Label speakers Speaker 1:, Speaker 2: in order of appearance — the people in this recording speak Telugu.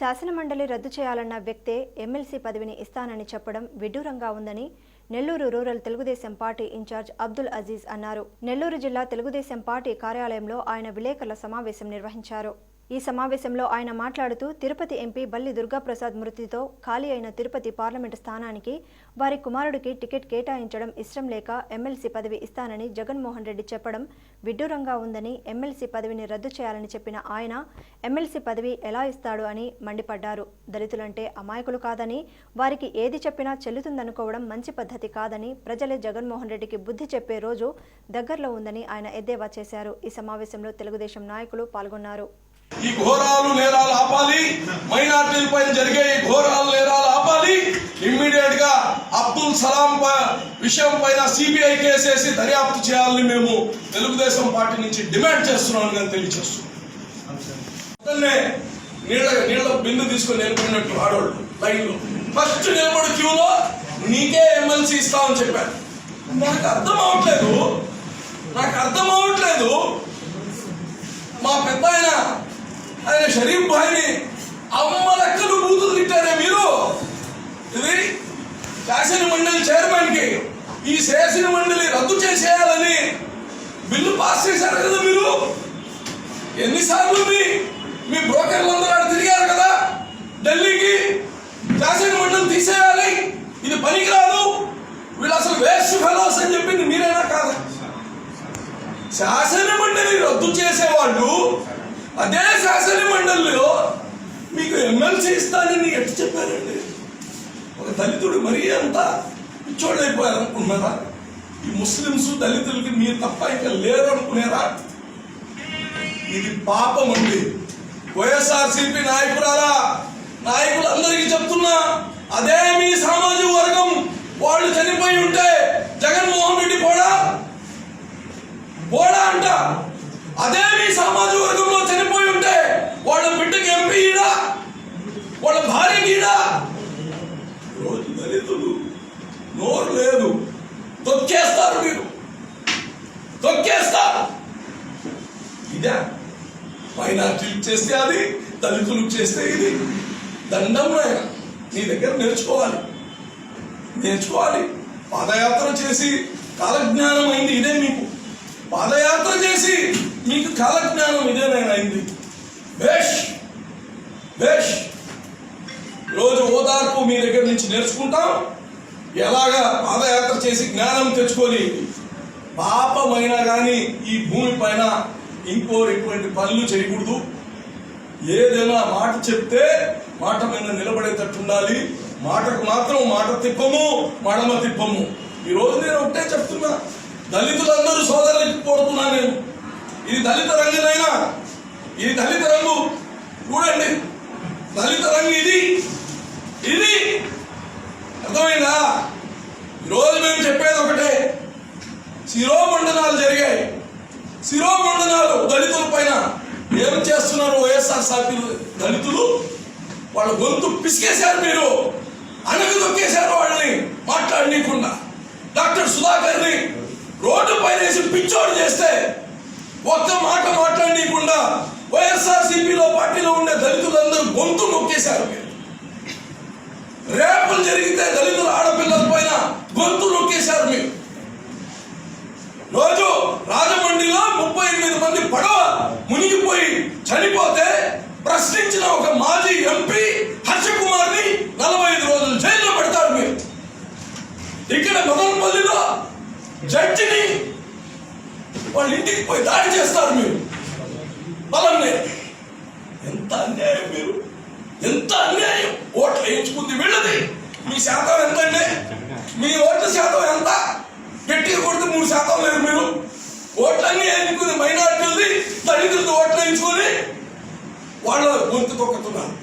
Speaker 1: శాసనమండలి రద్దు చేయాలన్న వ్యక్తే ఎమ్మెల్సీ పదవిని ఇస్తానని చెప్పడం విడ్డూరంగా ఉందని Nellore rural Telugu Desam party incharge Abdul Aziz అన్నారు. నెల్లూరు జిల్లా తెలుగుదేశం పార్టీ కార్యాలయంలో ఆయన విలేకరుల సమావేశం నిర్వహించారు. ఈ సమావేశంలో ఆయన మాట్లాడుతూ తిరుపతి ఎంపీ బల్లి దుర్గాప్రసాద్ మృతితో ఖాళీ అయిన తిరుపతి పార్లమెంటు స్థానానికి వారి కుమారుడికి టికెట్ కేటాయించడం ఇష్టం లేక ఎమ్మెల్సీ పదవి ఇస్తానని జగన్మోహన్ రెడ్డి చెప్పడం విడ్డూరంగా ఉందని, ఎమ్మెల్సీ పదవిని రద్దు చేయాలని చెప్పిన ఆయన ఎమ్మెల్సీ పదవి ఎలా ఇస్తాడు అని మండిపడ్డారు. దళితులంటే అమాయకులు కాదని, వారికి ఏది చెప్పినా చెల్లుతుందనుకోవడం మంచి పద్ధతి కాదని, ప్రజలే జగన్మోహన్ రెడ్డికి బుద్ధి చెప్పే రోజు దగ్గరలో ఉందని ఆయన ఎద్దేవా చేశారు. ఈ సమావేశంలో తెలుగుదేశం నాయకులు పాల్గొన్నారు.
Speaker 2: ఈ ఘోరాలు నేరాలు ఆపాలి, మైనార్టీలపై జరిగే ఈ ఘోరాలు నేరాలు ఆపాలి. ఇమ్మీడియట్ గా అబ్దుల్ సలాం విషయం పైన సిబిఐ కేసేసి దర్యాప్తు చేయాలని మేము తెలుగుదేశం పార్టీ నుంచి డిమాండ్ చేస్తున్నాను కానీ తెలియజేస్తున్నాం. నీళ్ళ బిందు తీసుకుని నిలబడినట్టు ఆడవాళ్ళు లైన్ లో ఫస్ట్ నిలబడి క్యూలో నీకే ఎమ్మెల్సీ ఇస్తామని చెప్పారు. నాకు అర్థం అవట్లేదు. మా పెద్ద ఆయన షరీఫ్ భాయ్ని అమ్మలెక్కలు బూతులు తిట్టారే మీరు. ఇది శాసన మండలి చైర్మన్ కి ఈ శాసన మండలి రద్దు చేసేయాలని బిల్లు పాస్ చేశారు కదా మీరు. ఎన్నిసార్లు మీ బ్రోకర్లందరూ తిరిగారు కదా ఢిల్లీకి, శాసన మండలి తీసేయాలి, ఇది పనికిరాదు, వీళ్ళు అసలు వేస్ట్ ఫెలోస్ అని చెప్పింది మీరేనా కాదా? శాసన మండలి రద్దు చేసేవాళ్ళు అదే శాసన మండలిలో మీకు ఎమ్మెల్సీ ఇస్తానని ఎట్లా చెప్పారండి? ఒక దళితుడు మరీ అంత పిచ్చోళ్ళైపోయారు అనుకున్నారా? ఈ ముస్లింస్ దళితులకి మీరు తప్ప ఇంకా లేరు అనుకునేరా? ఇది పాపం అండి. వైఎస్ఆర్సీపీ నాయకులందరికీ చెప్తున్నా, అదే మీ సామాజిక వర్గం వాళ్ళు చనిపోయి ఉంటే జగన్మోహన్ రెడ్డి పోడా అంట. అదే మీ సామాజిక వర్గంలో చనిపోయి ఉంటే వాళ్ళ బిడ్డకి ఎంపీ ఈడా, వాళ్ళ భార్యకి ఈడా. రోజు దళితులు నోరు లేదు, తొక్కేస్తారు మీరు, తొక్కేస్తారు. ఇదే మైనార్టీలు చేస్తే అది, దళితులు చేస్తే ఇది. దండం నాయన, నీ దగ్గర నేర్చుకోవాలి. పాదయాత్ర చేసి కాలజ్ఞానం అయింది ఇదే మీకు. పాదయాత్ర చేసి మీకు కాలజ్ఞానం ఇదేనైనా అయింది. బేష్ రోజు ఓదార్పు మీ దగ్గర నుంచి నేర్చుకుంటాం. ఎలాగా పాదయాత్ర చేసి జ్ఞానం తెచ్చుకొని పాపమైనా కానీ ఈ భూమి పైన ఇటువంటి పనులు చేయకూడదు. ఏదైనా మాట చెప్తే మాట మీద నిలబడేటట్టు ఉండాలి. మాటకు మాత్రం మాట తిప్పము, మడమ తిప్పము. ఈ రోజు నేను ఒకటే చెప్తున్నా, దళితులందరూ సోదరులకి కోరుతున్నా నేను. ఇది దళిత రంగునైనా, ఇది దళిత రంగు చూడండి, దళిత రంగు ఇది అర్థమైందా? ఈరోజు మేము చెప్పేది ఒకటే, శిరోమండనాలు జరిగాయి. శిరోమండనాలు దళితుల పైన ఏం చేస్తున్నారు వైఎస్ఆర్సీపీ దళితులు? వాళ్ళ గొంతు పిసికేశారు, మీరు అనగ దొక్కేశారు వాళ్ళని మాట్లాడనీయకుండా. డాక్టర్ సుధాకర్ని రోడ్డు పైన పిచ్చోడు చేస్తే ఒక్క మాట మాట్లాడనీయకుండా వైఎస్ఆర్సీపీలో పార్టీలో ఉండే దళితులందరూ గొంతు నొక్కేశారు మీరు. రేపులు జరిగితే దళితుల ఆడపిల్లల పైన గొంతు నొక్కేశారు మీరు. రోజు రాజమండ్రిలో 38 మంది పడవ మునిగిపోయి చనిపోతే ప్రశ్నించిన ఒక మాజీ ఎంపీ హర్షకుమార్ని 45 రోజులు జైల్లో పెడతారు మీరు. ఇక్కడ మదనపల్లిలో జడ్జిని వాళ్ళ ఇంటికి పోయి దాడి చేస్తారు మీరు. బలంనే ఎంత అన్యాయం మీరు, ఎంత అన్యాయం. ఓట్లు వేయించుకుంది వీళ్ళది. మీ శాతం ఎంత అండి? మీ ఓట్ల శాతం ఎంత? గట్టిగా కొడితే 3% లేదు. మీరు ఓట్లన్నీ వేయించుకుని మైనార్టీలది, దళితులతో ఓట్లు వేయించుకొని వాళ్ళ గొంతు తొక్కుతున్నారు.